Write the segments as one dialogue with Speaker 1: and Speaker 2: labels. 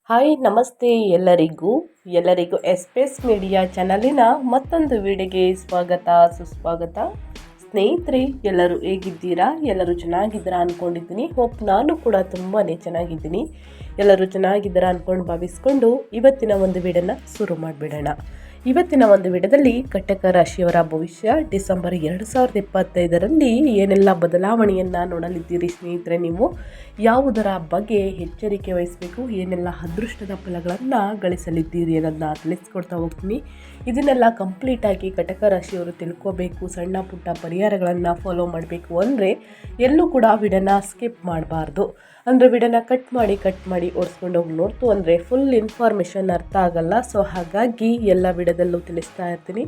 Speaker 1: Hi ನಮಸ್ತೆ ಎಲ್ಲರಿಗೂ ಎಸ್ಪೇಸ್ media ಚಾನಲಿನ ಮತ್ತೊಂದು ವಿಡಿಯೋಗೆ ಸ್ವಾಗತ ಸುಸ್ವಾಗತ. ಸ್ನೇಹಿತರೆ, ಎಲ್ಲರೂ ಹೇಗಿದ್ದೀರಾ? ಎಲ್ಲರೂ ಚೆನ್ನಾಗಿದ್ದೀರಾ ಅಂದ್ಕೊಂಡಿದ್ದೀನಿ. ಹೋಪ್ ನಾನು ಕೂಡ ತುಂಬಾ ಚೆನ್ನಾಗಿದ್ದೀನಿ. ಎಲ್ಲರೂ ಚೆನ್ನಾಗಿದ್ದೀರಾ ಅಂದ್ಕೊಂಡು ಭಾವಿಸ್ಕೊಂಡು ಇವತ್ತಿನ ಒಂದು ವಿಡಿಯೋನ ಶುರು ಮಾಡಿಬಿಡೋಣ. ಇವತ್ತಿನ ಒಂದು ವಿಡಿಯೋದಲ್ಲಿ ಕಟಕ ರಾಶಿಯವರ ಭವಿಷ್ಯ ಡಿಸೆಂಬರ್ 2025ರಲ್ಲಿ ಏನೆಲ್ಲ ಬದಲಾವಣೆಯನ್ನು ನೋಡಲಿದ್ದೀರಿ ಸ್ನೇಹಿತರೆ. ನೀವು ಯಾವುದರ ಬಗ್ಗೆ ಎಚ್ಚರಿಕೆ ವಹಿಸಬೇಕು, ಏನೆಲ್ಲ ಅದೃಷ್ಟದ ಫಲಗಳನ್ನು ಗಳಿಸಲಿದ್ದೀರಿ ಅನ್ನೋದನ್ನ ತಿಳಿಸ್ಕೊಡ್ತಾ ಹೋಗ್ತೀನಿ. ಇದನ್ನೆಲ್ಲ ಕಂಪ್ಲೀಟಾಗಿ ಕಟಕ ರಾಶಿಯವರು ತಿಳ್ಕೋಬೇಕು, ಸಣ್ಣ ಪುಟ್ಟ ಪರಿಹಾರಗಳನ್ನು ಫಾಲೋ ಮಾಡಬೇಕು ಅಂದರೆ ಎಲ್ಲೂ ಕೂಡ ವಿಡಿಯೋನ ಸ್ಕಿಪ್ ಮಾಡಬಾರ್ದು. ಅಂದರೆ ವಿಡಿಯೋನ ಕಟ್ ಮಾಡಿ ಓಡಿಸ್ಕೊಂಡು ಹೋಗಿ ನೋಡ್ತು ಅಂದರೆ ಫುಲ್ ಇನ್ಫಾರ್ಮೇಷನ್ ಅರ್ಥ ಆಗಲ್ಲ. ಸೊ ಹಾಗಾಗಿ ಎಲ್ಲ ವಿಡಿಯೋದಲ್ಲೂ ತಿಳಿಸ್ತಾ ಇರ್ತೀನಿ.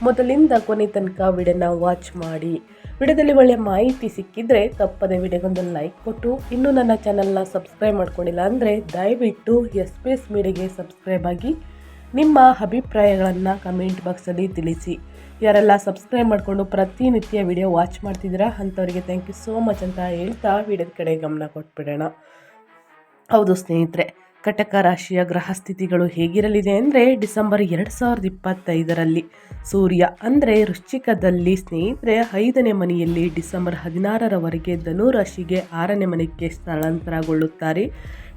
Speaker 1: ಮೊದಲಿಂದ ಕೊನೆ ತನಕ ವಿಡಿಯೋನ ವಾಚ್ ಮಾಡಿ. ವಿಡಿಯೋದಲ್ಲಿ ಒಳ್ಳೆಯ ಮಾಹಿತಿ ಸಿಕ್ಕಿದ್ರೆ ತಪ್ಪದೆ ವಿಡಿಯೋಗೊಂದು ಲೈಕ್ ಕೊಟ್ಟು, ಇನ್ನೂ ನನ್ನ ಚಾನಲ್ನ ಸಬ್ಸ್ಕ್ರೈಬ್ ಮಾಡ್ಕೊಂಡಿಲ್ಲ ಅಂದರೆ ದಯವಿಟ್ಟು ಎಸ್ಪೇಸ್ ಮೀಡಿಯಾಗೆ ಸಬ್ಸ್ಕ್ರೈಬ್ ಆಗಿ ನಿಮ್ಮ ಅಭಿಪ್ರಾಯಗಳನ್ನು ಕಮೆಂಟ್ ಬಾಕ್ಸಲ್ಲಿ ತಿಳಿಸಿ. ಯಾರೆಲ್ಲ ಸಬ್ಸ್ಕ್ರೈಬ್ ಮಾಡಿಕೊಂಡು ಪ್ರತಿನಿತ್ಯ ವಿಡಿಯೋ ವಾಚ್ ಮಾಡ್ತಿದ್ದೀರಾ ಅಂಥವರಿಗೆ ಥ್ಯಾಂಕ್ ಯು ಸೋ ಮಚ್ ಅಂತ ಹೇಳ್ತಾ ವಿಡಿಯೋದ ಕಡೆ ಗಮನ ಕೊಟ್ಬಿಡೋಣ. ಹೌದು ಸ್ನೇಹಿತರೆ, ಕಟಕ ರಾಶಿಯ ಗ್ರಹ ಸ್ಥಿತಿಗಳು ಹೇಗಿರಲಿದೆ ಅಂದರೆ ಡಿಸೆಂಬರ್ 2025ರಲ್ಲಿ ಸೂರ್ಯ ಅಂದರೆ ವೃಶ್ಚಿಕದಲ್ಲಿ ಸ್ನೇಹಿತರೆ 5ನೇ ಮನೆಯಲ್ಲಿ ಡಿಸೆಂಬರ್ 16ರವರೆಗೆ ಧನು ರಾಶಿಗೆ 6ನೇ ಮನೆಗೆ ಸ್ಥಳಾಂತರಗೊಳ್ಳುತ್ತಾರೆ.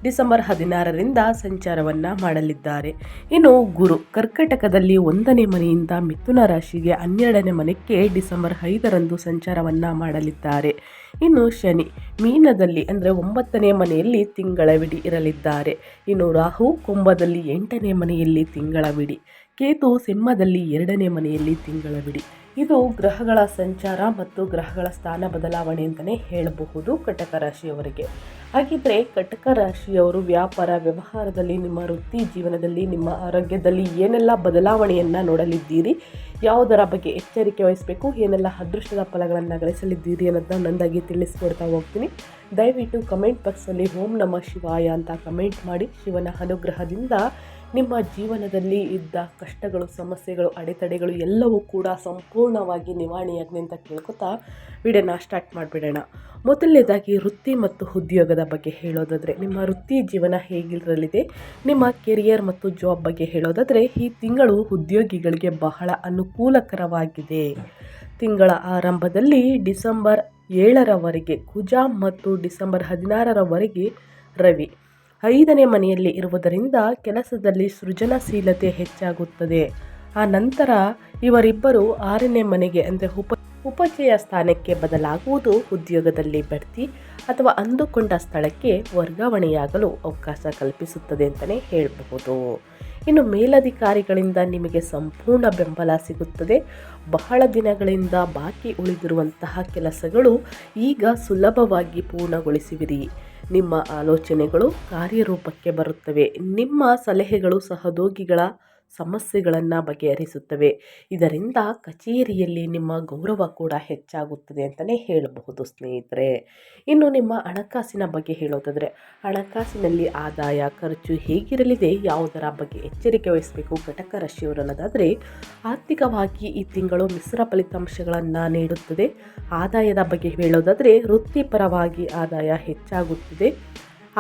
Speaker 1: ಡಿಸೆಂಬರ್ 16ರಿಂದ ಸಂಚಾರವನ್ನು ಮಾಡಲಿದ್ದಾರೆ. ಇನ್ನು ಗುರು ಕರ್ಕಟಕದಲ್ಲಿ 1ನೇ ಮನೆಯಿಂದ ಮಿಥುನ ರಾಶಿಗೆ 12ನೇ ಮನೆಗೆ ಡಿಸೆಂಬರ್ 5ರಂದು ಸಂಚಾರವನ್ನು ಮಾಡಲಿದ್ದಾರೆ. ಇನ್ನು ಶನಿ ಮೀನದಲ್ಲಿ ಅಂದರೆ 9ನೇ ಮನೆಯಲ್ಲಿ ತಿಂಗಳವಿಡೀ ಇರಲಿದ್ದಾರೆ. ಇನ್ನು ರಾಹು ಕುಂಭದಲ್ಲಿ 8ನೇ ಮನೆಯಲ್ಲಿ ತಿಂಗಳವಿಡೀ, ಕೇತು ಸಿಂಹದಲ್ಲಿ 2ನೇ ಮನೆಯಲ್ಲಿ ತಿಂಗಳವಿಡೀ. ಇದು ಗ್ರಹಗಳ ಸಂಚಾರ ಮತ್ತು ಗ್ರಹಗಳ ಸ್ಥಾನ ಬದಲಾವಣೆ ಅಂತಲೇ ಹೇಳಬಹುದು ಕಟಕ ರಾಶಿಯವರಿಗೆ. ಹಾಗಿದ್ರೆ ಕಟಕ ರಾಶಿಯವರು ವ್ಯಾಪಾರ ವ್ಯವಹಾರದಲ್ಲಿ, ನಿಮ್ಮ ವೃತ್ತಿ ಜೀವನದಲ್ಲಿ, ನಿಮ್ಮ ಆರೋಗ್ಯದಲ್ಲಿ ಏನೆಲ್ಲ ಬದಲಾವಣೆಯನ್ನು ನೋಡಲಿದ್ದೀರಿ, ಯಾವುದರ ಬಗ್ಗೆ ಎಚ್ಚರಿಕೆ ವಹಿಸಬೇಕು, ಏನೆಲ್ಲ ಅದೃಷ್ಟದ ಫಲಗಳನ್ನು ಗಳಿಸಲಿದ್ದೀರಿ ಅನ್ನೋದನ್ನ ಒಂದೊಂದಾಗಿ ತಿಳಿಸ್ಕೊಡ್ತಾ ಹೋಗ್ತೀನಿ. ದಯವಿಟ್ಟು ಕಮೆಂಟ್ ಬಾಕ್ಸಲ್ಲಿ ಓಂ ನಮಃ ಶಿವಾಯ ಅಂತ ಕಮೆಂಟ್ ಮಾಡಿ. ಶಿವನ ಅನುಗ್ರಹದಿಂದ ನಿಮ್ಮ ಜೀವನದಲ್ಲಿ ಇದ್ದ ಕಷ್ಟಗಳು, ಸಮಸ್ಯೆಗಳು, ಅಡೆತಡೆಗಳು ಎಲ್ಲವೂ ಕೂಡ ಸಂಪೂರ್ಣವಾಗಿ ನಿವಾರಣೆಯಾಗಲಿ ಅಂತ ಕೇಳ್ಕೊತಾ ವಿಡಿಯೋನ ಸ್ಟಾರ್ಟ್ ಮಾಡಿಬಿಡೋಣ. ಮೊದಲನೇದಾಗಿ ವೃತ್ತಿ ಮತ್ತು ಉದ್ಯೋಗದ ಬಗ್ಗೆ ಹೇಳೋದಾದರೆ, ನಿಮ್ಮ ವೃತ್ತಿ ಜೀವನ ಹೇಗಿರಲಿದೆ, ನಿಮ್ಮ ಕೆರಿಯರ್ ಮತ್ತು ಜಾಬ್ ಬಗ್ಗೆ ಹೇಳೋದಾದರೆ ಈ ತಿಂಗಳು ಉದ್ಯೋಗಿಗಳಿಗೆ ಬಹಳ ಅನುಕೂಲಕರವಾಗಿದೆ. ತಿಂಗಳ ಆರಂಭದಲ್ಲಿ ಡಿಸೆಂಬರ್ 7ರವರೆಗೆ ಕುಜ ಮತ್ತು ಡಿಸೆಂಬರ್ 16ರವರೆಗೆ ರವಿ 5ನೇ ಮನೆಯಲ್ಲಿ ಇರುವುದರಿಂದ ಕೆಲಸದಲ್ಲಿ ಸೃಜನಶೀಲತೆ ಹೆಚ್ಚಾಗುತ್ತದೆ. ಆ ನಂತರ ಇವರಿಬ್ಬರು 6ನೇ ಮನೆಗೆ ಅಂದರೆ ಉಪಚಯ ಸ್ಥಾನಕ್ಕೆ ಬದಲಾಗುವುದು ಉದ್ಯೋಗದಲ್ಲಿ ಬಡ್ತಿ ಅಥವಾ ಅಂದುಕೊಂಡ ಸ್ಥಳಕ್ಕೆ ವರ್ಗಾವಣೆಯಾಗಲು ಅವಕಾಶ ಕಲ್ಪಿಸುತ್ತದೆ ಅಂತಲೇ ಹೇಳಬಹುದು. ಇನ್ನು ಮೇಲಧಿಕಾರಿಗಳಿಂದ ನಿಮಗೆ ಸಂಪೂರ್ಣ ಬೆಂಬಲ ಸಿಗುತ್ತದೆ. ಬಹಳ ದಿನಗಳಿಂದ ಬಾಕಿ ಉಳಿದಿರುವಂತಹ ಕೆಲಸಗಳು ಈಗ ಸುಲಭವಾಗಿ ಪೂರ್ಣಗೊಳಿಸುವಿರಿ. ನಿಮ್ಮ ಆಲೋಚನೆಗಳು ಕಾರ್ಯರೂಪಕ್ಕೆ ಬರುತ್ತವೆ. ನಿಮ್ಮ ಸಲಹೆಗಳು ಸಹೋದ್ಯೋಗಿಗಳ ಸಮಸ್ಯೆಗಳನ್ನು ಬಗೆಹರಿಸುತ್ತವೆ. ಇದರಿಂದ ಕಚೇರಿಯಲ್ಲಿ ನಿಮ್ಮ ಗೌರವ ಕೂಡ ಹೆಚ್ಚಾಗುತ್ತದೆ ಅಂತಲೇ ಹೇಳಬಹುದು ಸ್ನೇಹಿತರೆ. ಇನ್ನು ನಿಮ್ಮ ಹಣಕಾಸಿನ ಬಗ್ಗೆ ಹೇಳೋದಾದರೆ, ಹಣಕಾಸಿನಲ್ಲಿ ಆದಾಯ ಖರ್ಚು ಹೇಗಿರಲಿದೆ, ಯಾವುದರ ಬಗ್ಗೆ ಎಚ್ಚರಿಕೆ ವಹಿಸಬೇಕು ಕಟಕ ರಾಶಿಯವರು ಅನ್ನೋದಾದರೆ, ಆರ್ಥಿಕವಾಗಿ ಈ ತಿಂಗಳು ಮಿಶ್ರ ಫಲಿತಾಂಶಗಳನ್ನು ನೀಡುತ್ತದೆ. ಆದಾಯದ ಬಗ್ಗೆ ಹೇಳೋದಾದರೆ ವೃತ್ತಿಪರವಾಗಿ ಆದಾಯ ಹೆಚ್ಚಾಗುತ್ತಿದೆ.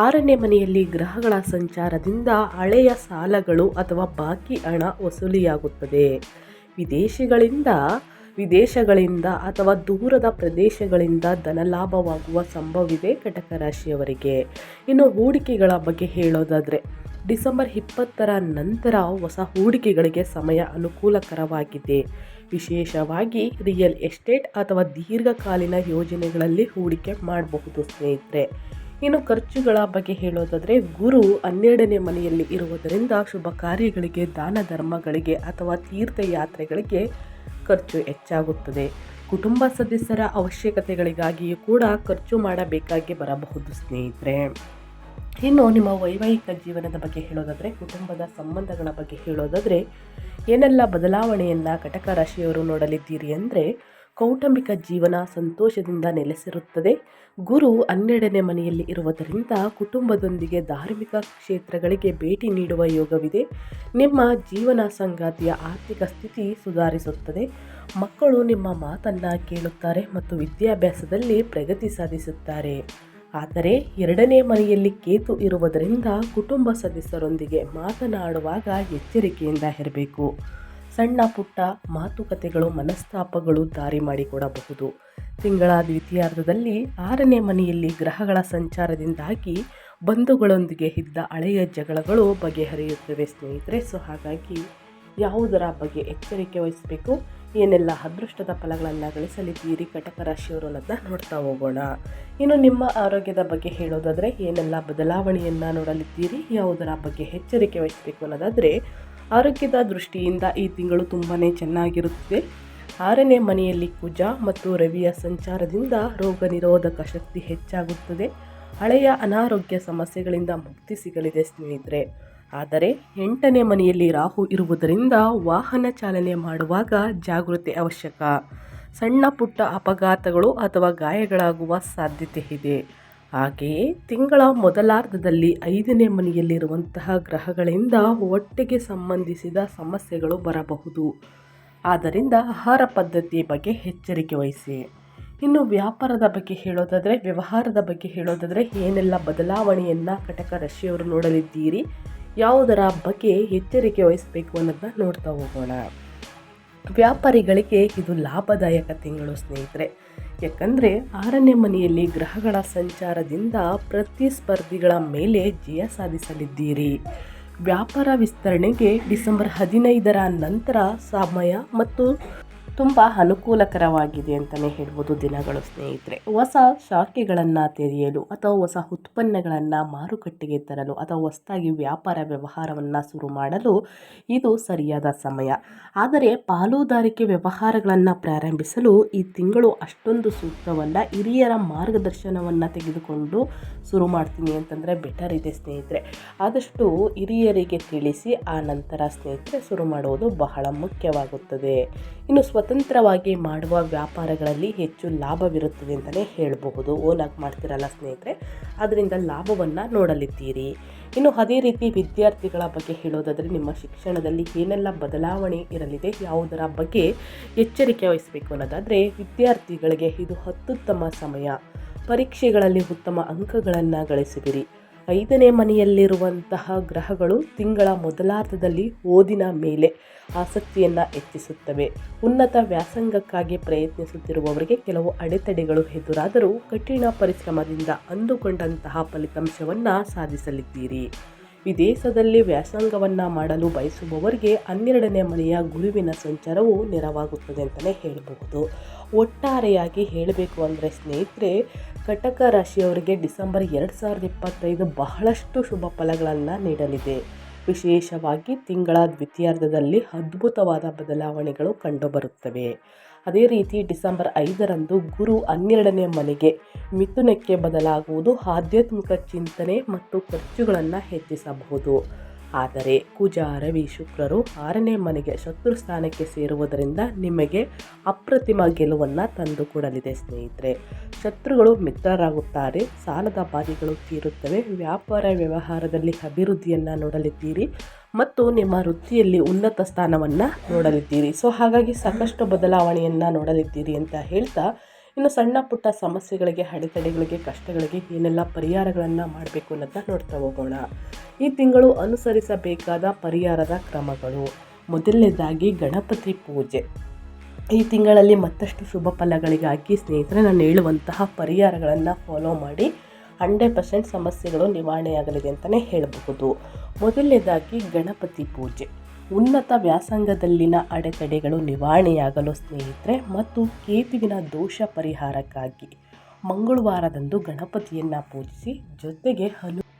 Speaker 1: 6ನೇ ಮನೆಯಲ್ಲಿ ಗ್ರಹಗಳ ಸಂಚಾರದಿಂದ ಹಳೆಯ ಸಾಲಗಳು ಅಥವಾ ಬಾಕಿ ಹಣ ವಸೂಲಿಯಾಗುತ್ತದೆ. ವಿದೇಶಗಳಿಂದ ಅಥವಾ ದೂರದ ಪ್ರದೇಶಗಳಿಂದ ಧನಲಾಭವಾಗುವ ಸಂಭವವಿದೆ ಕಟಕ ರಾಶಿಯವರಿಗೆ. ಇನ್ನು ಹೂಡಿಕೆಗಳ ಬಗ್ಗೆ ಹೇಳೋದಾದರೆ, ಡಿಸೆಂಬರ್ 20ರ ನಂತರ ಹೊಸ ಹೂಡಿಕೆಗಳಿಗೆ ಸಮಯ ಅನುಕೂಲಕರವಾಗಿದೆ. ವಿಶೇಷವಾಗಿ ರಿಯಲ್ ಎಸ್ಟೇಟ್ ಅಥವಾ ದೀರ್ಘಕಾಲೀನ ಯೋಜನೆಗಳಲ್ಲಿ ಹೂಡಿಕೆ ಮಾಡಬಹುದು ಸ್ನೇಹಿತರೆ. ಇನ್ನು ಖರ್ಚುಗಳ ಬಗ್ಗೆ ಹೇಳೋದಾದರೆ, ಗುರು 12ನೇ ಮನೆಯಲ್ಲಿ ಇರುವುದರಿಂದ ಶುಭ ಕಾರ್ಯಗಳಿಗೆ, ದಾನ ಧರ್ಮಗಳಿಗೆ ಅಥವಾ ತೀರ್ಥಯಾತ್ರೆಗಳಿಗೆ ಖರ್ಚು ಹೆಚ್ಚಾಗುತ್ತದೆ. ಕುಟುಂಬ ಸದಸ್ಯರ ಅವಶ್ಯಕತೆಗಳಿಗಾಗಿಯೂ ಕೂಡ ಖರ್ಚು ಮಾಡಬೇಕಾಗಿ ಬರಬಹುದು ಸ್ನೇಹಿತರೆ. ಇನ್ನು ನಿಮ್ಮ ವೈವಾಹಿಕ ಜೀವನದ ಬಗ್ಗೆ ಹೇಳೋದಾದರೆ, ಕುಟುಂಬದ ಸಂಬಂಧಗಳ ಬಗ್ಗೆ ಹೇಳೋದಾದರೆ ಏನೆಲ್ಲ ಬದಲಾವಣೆಯನ್ನು ಕಟಕ ರಾಶಿಯವರು ನೋಡಲಿದ್ದೀರಿ ಅಂದರೆ, ಕೌಟುಂಬಿಕ ಜೀವನ ಸಂತೋಷದಿಂದ ನೆಲೆಸಿರುತ್ತದೆ. ಗುರು 12ನೇ ಮನೆಯಲ್ಲಿ ಇರುವುದರಿಂದ ಕುಟುಂಬದೊಂದಿಗೆ ಧಾರ್ಮಿಕ ಕ್ಷೇತ್ರಗಳಿಗೆ ಭೇಟಿ ನೀಡುವ ಯೋಗವಿದೆ. ನಿಮ್ಮ ಜೀವನ ಸಂಗಾತಿಯ ಆರ್ಥಿಕ ಸ್ಥಿತಿ ಸುಧಾರಿಸುತ್ತದೆ. ಮಕ್ಕಳು ನಿಮ್ಮ ಮಾತನ್ನು ಕೇಳುತ್ತಾರೆ ಮತ್ತು ವಿದ್ಯಾಭ್ಯಾಸದಲ್ಲಿ ಪ್ರಗತಿ ಸಾಧಿಸುತ್ತಾರೆ. ಆದರೆ 2ನೇ ಮನೆಯಲ್ಲಿ ಕೇತು ಇರುವುದರಿಂದ ಕುಟುಂಬ ಸದಸ್ಯರೊಂದಿಗೆ ಮಾತನಾಡುವಾಗ ಎಚ್ಚರಿಕೆಯಿಂದ ಇರಬೇಕು. ಸಣ್ಣ ಪುಟ್ಟ ಮಾತುಕತೆಗಳು ಮನಸ್ತಾಪಗಳು ದಾರಿ ಮಾಡಿಕೊಡಬಹುದು. ತಿಂಗಳ ದ್ವಿತೀಯಾರ್ಧದಲ್ಲಿ 6ನೇ ಮನೆಯಲ್ಲಿ ಗ್ರಹಗಳ ಸಂಚಾರದಿಂದಾಗಿ ಬಂಧುಗಳೊಂದಿಗೆ ಇದ್ದ ಹಳೆಯ ಜಗಳಗಳು ಬಗೆಹರಿಯುತ್ತವೆ ಸ್ನೇಹಿತರೆ. ಸೊ ಹಾಗಾಗಿ ಯಾವುದರ ಬಗ್ಗೆ ಎಚ್ಚರಿಕೆ ವಹಿಸಬೇಕು, ಏನೆಲ್ಲ ಅದೃಷ್ಟದ ಫಲಗಳನ್ನು ಗಳಿಸಲಿದ್ದೀರಿ ಕಟಕ ರಾಶಿಯವರು ಅನ್ನೋದನ್ನ ನೋಡ್ತಾ ಹೋಗೋಣ. ಇನ್ನು ನಿಮ್ಮ ಆರೋಗ್ಯದ ಬಗ್ಗೆ ಹೇಳೋದಾದರೆ ಏನೆಲ್ಲ ಬದಲಾವಣೆಯನ್ನು ನೋಡಲಿದ್ದೀರಿ, ಯಾವುದರ ಬಗ್ಗೆ ಎಚ್ಚರಿಕೆ ವಹಿಸಬೇಕು ಅನ್ನೋದಾದರೆ ಆರೋಗ್ಯದ ದೃಷ್ಟಿಯಿಂದ ಈ ತಿಂಗಳು ತುಂಬಾ ಚೆನ್ನಾಗಿರುತ್ತದೆ. 6ನೇ ಮನೆಯಲ್ಲಿ ಕುಜ ಮತ್ತು ರವಿಯ ಸಂಚಾರದಿಂದ ರೋಗ ನಿರೋಧಕ ಶಕ್ತಿ ಹೆಚ್ಚಾಗುತ್ತದೆ. ಹಳೆಯ ಅನಾರೋಗ್ಯ ಸಮಸ್ಯೆಗಳಿಂದ ಮುಕ್ತಿ ಸಿಗಲಿದೆ ಸ್ನೇಹಿತರೆ. ಆದರೆ 8ನೇ ಮನೆಯಲ್ಲಿ ರಾಹು ಇರುವುದರಿಂದ ವಾಹನ ಚಾಲನೆ ಮಾಡುವಾಗ ಜಾಗೃತಿ ಅವಶ್ಯಕ. ಸಣ್ಣ ಪುಟ್ಟ ಅಪಘಾತಗಳು ಅಥವಾ ಗಾಯಗಳಾಗುವ ಸಾಧ್ಯತೆ ಇದೆ. ಹಾಗೆಯೇ ತಿಂಗಳ ಮೊದಲಾರ್ಧದಲ್ಲಿ 5ನೇ ಮನೆಯಲ್ಲಿರುವಂತಹ ಗ್ರಹಗಳಿಂದ ಹೊಟ್ಟೆಗೆ ಸಂಬಂಧಿಸಿದ ಸಮಸ್ಯೆಗಳು ಬರಬಹುದು. ಆದ್ದರಿಂದ ಆಹಾರ ಪದ್ಧತಿ ಬಗ್ಗೆ ಎಚ್ಚರಿಕೆ ವಹಿಸಿ. ಇನ್ನು ವ್ಯಾಪಾರದ ಬಗ್ಗೆ ಹೇಳೋದಾದರೆ ವ್ಯವಹಾರದ ಬಗ್ಗೆ ಹೇಳೋದಾದರೆ ಏನೆಲ್ಲ ಬದಲಾವಣೆಯನ್ನು ಕಟಕ ರಾಶಿಯವರು ನೋಡಲಿದ್ದೀರಿ, ಯಾವುದರ ಬಗ್ಗೆ ಎಚ್ಚರಿಕೆ ವಹಿಸಬೇಕು ಅನ್ನೋದನ್ನ ನೋಡ್ತಾ ಹೋಗೋಣ. ವ್ಯಾಪಾರಿಗಳಿಗೆ ಇದು ಲಾಭದಾಯಕ ತಿಂಗಳು ಸ್ನೇಹಿತರೆ. ಯಾಕಂದರೆ 6ನೇ ಮನೆಯಲ್ಲಿ ಗ್ರಹಗಳ ಸಂಚಾರದಿಂದ ಪ್ರತಿಸ್ಪರ್ಧಿಗಳ ಮೇಲೆ ಜಯ ಸಾಧಿಸಲಿದ್ದೀರಿ. ವ್ಯಾಪಾರ ವಿಸ್ತರಣೆಗೆ ಡಿಸೆಂಬರ್ 15ರ ನಂತರ ಸಮಯ ಮತ್ತು ತುಂಬ ಅನುಕೂಲಕರವಾಗಿದೆ ಅಂತಲೇ ಹೇಳ್ಬೋದು ದಿನಗಳು ಸ್ನೇಹಿತರೆ. ಹೊಸ ಶಾಖೆಗಳನ್ನು ತೆರೆಯಲು ಅಥವಾ ಹೊಸ ಉತ್ಪನ್ನಗಳನ್ನು ಮಾರುಕಟ್ಟೆಗೆ ತರಲು ಅಥವಾ ಹೊಸದಾಗಿ ವ್ಯಾಪಾರ ವ್ಯವಹಾರವನ್ನು ಶುರು ಮಾಡಲು ಇದು ಸರಿಯಾದ ಸಮಯ. ಆದರೆ ಪಾಲುದಾರಿಕೆ ವ್ಯವಹಾರಗಳನ್ನು ಪ್ರಾರಂಭಿಸಲು ಈ ತಿಂಗಳು ಅಷ್ಟೊಂದು ಸೂಕ್ತವಲ್ಲ. ಹಿರಿಯರ ಮಾರ್ಗದರ್ಶನವನ್ನು ತೆಗೆದುಕೊಂಡು ಶುರು ಮಾಡ್ತೀನಿ ಅಂತಂದರೆ ಬೆಟರ್ ಇದೆ ಸ್ನೇಹಿತರೆ. ಆದಷ್ಟು ಹಿರಿಯರಿಗೆ ತಿಳಿಸಿ ಆ ನಂತರ ಸ್ನೇಹಿತರೆ ಶುರು ಮಾಡುವುದು ಬಹಳ ಮುಖ್ಯವಾಗುತ್ತದೆ. ಇನ್ನು ಸ್ವತಂತ್ರವಾಗಿ ಮಾಡುವ ವ್ಯಾಪಾರಗಳಲ್ಲಿ ಹೆಚ್ಚು ಲಾಭವಿರುತ್ತದೆ ಅಂತಲೇ ಹೇಳಬಹುದು. ಓನಾಗಿ ಮಾಡ್ತಿರಲ್ಲ ಸ್ನೇಹಿತರೆ, ಅದರಿಂದ ಲಾಭವನ್ನು ನೋಡಲಿದ್ದೀರಿ. ಇನ್ನು ಅದೇ ರೀತಿ ವಿದ್ಯಾರ್ಥಿಗಳ ಬಗ್ಗೆ ಹೇಳೋದಾದರೆ ನಿಮ್ಮ ಶಿಕ್ಷಣದಲ್ಲಿ ಏನೆಲ್ಲ ಬದಲಾವಣೆ ಇರಲಿದೆ, ಯಾವುದರ ಬಗ್ಗೆ ಎಚ್ಚರಿಕೆ ವಹಿಸಬೇಕು ಅನ್ನೋದಾದರೆ ವಿದ್ಯಾರ್ಥಿಗಳಿಗೆ ಇದು ಅತ್ಯುತ್ತಮ ಸಮಯ. ಪರೀಕ್ಷೆಗಳಲ್ಲಿ ಉತ್ತಮ ಅಂಕಗಳನ್ನು ಗಳಿಸುವಿರಿ. 5ನೇ ಮನೆಯಲ್ಲಿರುವಂತಹ ಗ್ರಹಗಳು ತಿಂಗಳ ಮೊದಲಾರ್ಧದಲ್ಲಿ ಓದಿನ ಮೇಲೆ ಆಸಕ್ತಿಯನ್ನು ಹೆಚ್ಚಿಸುತ್ತವೆ. ಉನ್ನತ ವ್ಯಾಸಂಗಕ್ಕಾಗಿ ಪ್ರಯತ್ನಿಸುತ್ತಿರುವವರಿಗೆ ಕೆಲವು ಅಡೆತಡೆಗಳು ಎದುರಾದರೂ ಕಠಿಣ ಪರಿಶ್ರಮದಿಂದ ಅಂದುಕೊಂಡಂತಹ ಫಲಿತಾಂಶವನ್ನು ಸಾಧಿಸಲಿದ್ದೀರಿ. ವಿದೇಶದಲ್ಲಿ ವ್ಯಾಸಂಗವನ್ನು ಮಾಡಲು ಬಯಸುವವರಿಗೆ 12ನೇ ಮನೆಯ ಗುರುವಿನ ಸಂಚಾರವು ನೆರವಾಗುತ್ತದೆ ಅಂತಲೇ ಹೇಳಬಹುದು. ಒಟ್ಟಾರೆಯಾಗಿ ಹೇಳಬೇಕು ಅಂದರೆ ಸ್ನೇಹಿತರೆ, ಕಟಕ ರಾಶಿಯವರಿಗೆ ಡಿಸೆಂಬರ್ 2025 ಬಹಳಷ್ಟು ಶುಭ ಫಲಗಳನ್ನು ನೀಡಲಿದೆ. ವಿಶೇಷವಾಗಿ ತಿಂಗಳ ದ್ವಿತೀಯಾರ್ಧದಲ್ಲಿ ಅದ್ಭುತವಾದ ಬದಲಾವಣೆಗಳು ಕಂಡುಬರುತ್ತವೆ. ಅದೇ ರೀತಿ ಡಿಸೆಂಬರ್ 5ರಂದು ಗುರು 12ನೇ ಮನೆಗೆ ಮಿಥುನಕ್ಕೆ ಬದಲಾಗುವುದು ಆಧ್ಯಾತ್ಮಿಕ ಚಿಂತನೆ ಮತ್ತು ಖರ್ಚುಗಳನ್ನು ಹೆಚ್ಚಿಸಬಹುದು. ಆದರೆ ಕುಜ ರವಿ ಶುಕ್ರರು 6ನೇ ಮನೆಗೆ ಶತ್ರು ಸ್ಥಾನಕ್ಕೆ ಸೇರುವುದರಿಂದ ನಿಮಗೆ ಅಪ್ರತಿಮ ಗೆಲುವನ್ನು ತಂದುಕೊಡಲಿದೆ ಸ್ನೇಹಿತರೆ. ಶತ್ರುಗಳು ಮಿತ್ರರಾಗುತ್ತಾರೆ, ಸಾಲದ ಬಾಧೆಗಳು ತೀರುತ್ತವೆ, ವ್ಯಾಪಾರ ವ್ಯವಹಾರದಲ್ಲಿ ಅಭಿವೃದ್ಧಿಯನ್ನು ನೋಡಲಿದ್ದೀರಿ ಮತ್ತು ನಿಮ್ಮ ವೃತ್ತಿಯಲ್ಲಿ ಉನ್ನತ ಸ್ಥಾನವನ್ನು ನೋಡಲಿದ್ದೀರಿ. ಸೊ ಹಾಗಾಗಿ ಸಾಕಷ್ಟು ಬದಲಾವಣೆಯನ್ನು ನೋಡಲಿದ್ದೀರಿ ಅಂತ ಹೇಳ್ತಾ, ಇನ್ನು ಸಣ್ಣ ಪುಟ್ಟ ಸಮಸ್ಯೆಗಳಿಗೆ, ಅಡೆತಡೆಗಳಿಗೆ, ಕಷ್ಟಗಳಿಗೆ ಏನೆಲ್ಲ ಪರಿಹಾರಗಳನ್ನು ಮಾಡಬೇಕು ಅನ್ನೋದನ್ನ ನೋಡ್ತಾ ಹೋಗೋಣ. ಈ ತಿಂಗಳು ಅನುಸರಿಸಬೇಕಾದ ಪರಿಹಾರದ ಕ್ರಮಗಳು. ಮೊದಲನೇದಾಗಿ ಗಣಪತಿ ಪೂಜೆ. ಈ ತಿಂಗಳಲ್ಲಿ ಮತ್ತಷ್ಟು ಶುಭ ಫಲಗಳಿಗಾಗಿ ಸ್ನೇಹಿತರೆ ನಾನು ಹೇಳುವಂತಹ ಪರಿಹಾರಗಳನ್ನು ಫಾಲೋ ಮಾಡಿ 100% ಸಮಸ್ಯೆಗಳು ನಿವಾರಣೆಯಾಗಲಿದೆ ಅಂತಲೇ ಹೇಳಬಹುದು. ಮೊದಲನೇದಾಗಿ ಗಣಪತಿ ಪೂಜೆ. ಉನ್ನತ ವ್ಯಾಸಂಗದಲ್ಲಿನ ಅಡೆತಡೆಗಳು ನಿವಾರಣೆಯಾಗಲು ಸ್ನೇಹಿತರೆ ಮತ್ತು ಕೇತುವಿನ ದೋಷ ಪರಿಹಾರಕ್ಕಾಗಿ ಮಂಗಳವಾರದಂದು ಗಣಪತಿಯನ್ನು ಪೂಜಿಸಿ, ಜೊತೆಗೆ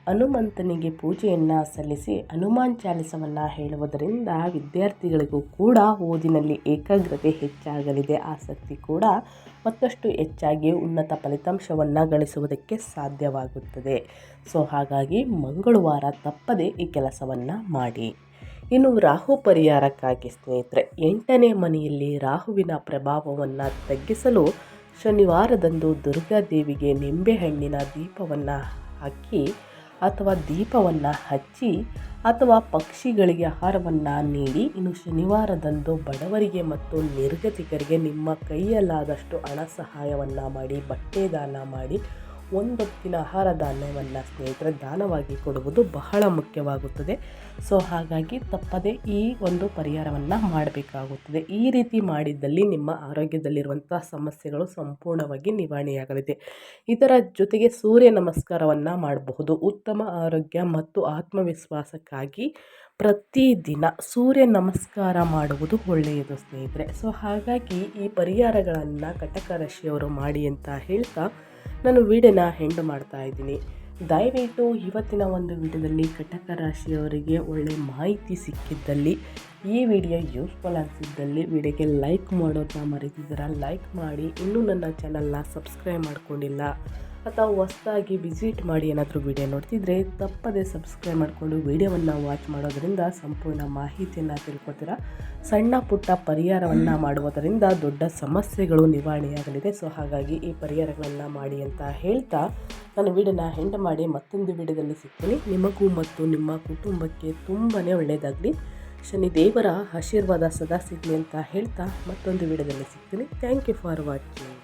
Speaker 1: ಹನುಮಂತನಿಗೆ ಪೂಜೆಯನ್ನು ಸಲ್ಲಿಸಿ ಹನುಮಾನ್ ಚಾಲಿಸವನ್ನು ಹೇಳುವುದರಿಂದ ವಿದ್ಯಾರ್ಥಿಗಳಿಗೂ ಕೂಡ ಓದಿನಲ್ಲಿ ಏಕಾಗ್ರತೆ ಹೆಚ್ಚಾಗಲಿದೆ. ಆಸಕ್ತಿ ಕೂಡ ಮತ್ತಷ್ಟು ಹೆಚ್ಚಾಗಿ ಉನ್ನತ ಫಲಿತಾಂಶವನ್ನು ಗಳಿಸುವುದಕ್ಕೆ ಸಾಧ್ಯವಾಗುತ್ತದೆ. ಸೊ ಹಾಗಾಗಿ ಮಂಗಳವಾರ ತಪ್ಪದೆ ಈ ಕೆಲಸವನ್ನು ಮಾಡಿ. ಇನ್ನು ರಾಹು ಪರಿಹಾರಕ್ಕಾಗಿ ಸ್ನೇಹಿತರೆ 8ನೇ ಮನೆಯಲ್ಲಿ ರಾಹುವಿನ ಪ್ರಭಾವವನ್ನು ತಗ್ಗಿಸಲು ಶನಿವಾರದಂದು ದುರ್ಗಾದೇವಿಗೆ ನಿಂಬೆಹಣ್ಣಿನ ದೀಪವನ್ನು ಹಾಕಿ ಅಥವಾ ದೀಪವನ್ನು ಹಚ್ಚಿ ಅಥವಾ ಪಕ್ಷಿಗಳಿಗೆ ಆಹಾರವನ್ನು ನೀಡಿ. ಇನ್ನು ಶನಿವಾರದಂದು ಬಡವರಿಗೆ ಮತ್ತು ನಿರ್ಗತಿಕರಿಗೆ ನಿಮ್ಮ ಕೈಯಲ್ಲಾದಷ್ಟು ಹಣ ಸಹಾಯವನ್ನು ಮಾಡಿ, ಬಟ್ಟೆ ದಾನ ಮಾಡಿ, ಒಂದೊತ್ತಿನ ಆಹಾರ ಧಾನ್ಯವನ್ನು ಸ್ನೇಹಿತರೆ ದಾನವಾಗಿ ಕೊಡುವುದು ಬಹಳ ಮುಖ್ಯವಾಗುತ್ತದೆ. ಸೊ ಹಾಗಾಗಿ ತಪ್ಪದೆ ಈ ಒಂದು ಪರಿಹಾರವನ್ನು ಮಾಡಬೇಕಾಗುತ್ತದೆ. ಈ ರೀತಿ ಮಾಡಿದ್ದಲ್ಲಿ ನಿಮ್ಮ ಆರೋಗ್ಯದಲ್ಲಿರುವಂಥ ಸಮಸ್ಯೆಗಳು ಸಂಪೂರ್ಣವಾಗಿ ನಿವಾರಣೆಯಾಗಲಿದೆ. ಇದರ ಜೊತೆಗೆ ಸೂರ್ಯ ನಮಸ್ಕಾರವನ್ನು ಮಾಡಬಹುದು. ಉತ್ತಮ ಆರೋಗ್ಯ ಮತ್ತು ಆತ್ಮವಿಶ್ವಾಸಕ್ಕಾಗಿ ಪ್ರತಿದಿನ ಸೂರ್ಯ ನಮಸ್ಕಾರ ಮಾಡುವುದು ಒಳ್ಳೆಯದು ಸ್ನೇಹಿತರೆ. ಸೊ ಹಾಗಾಗಿ ಈ ಪರಿಹಾರಗಳನ್ನು ಕಟಕ ರಾಶಿಯವರು ಮಾಡಿ ಅಂತ ಹೇಳ್ತಾ ನಾನು ವಿಡಿಯೋನ ಎಂಡ್ ಮಾಡ್ತಾ ಇದ್ದೀನಿ. ದಯವಿಟ್ಟು ಇವತ್ತಿನ ಒಂದು ವಿಡಿಯೋದಲ್ಲಿ ಕಟಕ ರಾಶಿಯವರಿಗೆ ಒಳ್ಳೆ ಮಾಹಿತಿ ಸಿಕ್ಕಿದ್ದಲ್ಲಿ, ಈ ವಿಡಿಯೋ ಯೂಸ್ಫುಲ್ ಅನಿಸಿದ್ದಲ್ಲಿ ವಿಡಿಯೋಗೆ ಲೈಕ್ ಮಾಡೋದನ್ನ ಮರೆತಿದ್ದೀರಾ, ಲೈಕ್ ಮಾಡಿ. ಇನ್ನೂ ನನ್ನ ಚಾನಲ್ನ ಸಬ್ಸ್ಕ್ರೈಬ್ ಮಾಡ್ಕೊಂಡಿಲ್ಲ ಅಥವಾ ಹೊಸದಾಗಿ ವಿಸಿಟ್ ಮಾಡಿ ಏನಾದರೂ ವಿಡಿಯೋ ನೋಡ್ತಿದ್ರೆ ತಪ್ಪದೆ ಸಬ್ಸ್ಕ್ರೈಬ್ ಮಾಡಿಕೊಂಡು ವಿಡಿಯೋವನ್ನು ವಾಚ್ ಮಾಡೋದರಿಂದ ಸಂಪೂರ್ಣ ಮಾಹಿತಿಯನ್ನು ತಿಳ್ಕೊತೀರಾ. ಸಣ್ಣ ಪುಟ್ಟ ಪರಿಹಾರವನ್ನು ಮಾಡುವುದರಿಂದ ದೊಡ್ಡ ಸಮಸ್ಯೆಗಳು ನಿವಾರಣೆಯಾಗಲಿದೆ. ಸೊ ಹಾಗಾಗಿ ಈ ಪರಿಹಾರಗಳನ್ನು ಮಾಡಿ ಅಂತ ಹೇಳ್ತಾ ನಾನು ವಿಡಿಯೋನ ಎಂಡ್ ಮಾಡಿ ಮತ್ತೊಂದು ವಿಡಿಯೋದಲ್ಲಿ ಸಿಗ್ತೀನಿ. ನಿಮಗೂ ಮತ್ತು ನಿಮ್ಮ ಕುಟುಂಬಕ್ಕೆ ತುಂಬಾ ಒಳ್ಳೆಯದಾಗಲಿ, ಶನಿದೇವರ ಆಶೀರ್ವಾದ ಸದಾ ಸಿಗಲಿ ಅಂತ ಹೇಳ್ತಾ ಮತ್ತೊಂದು ವಿಡಿಯೋದಲ್ಲಿ ಸಿಗ್ತೀನಿ. Thank you for watching.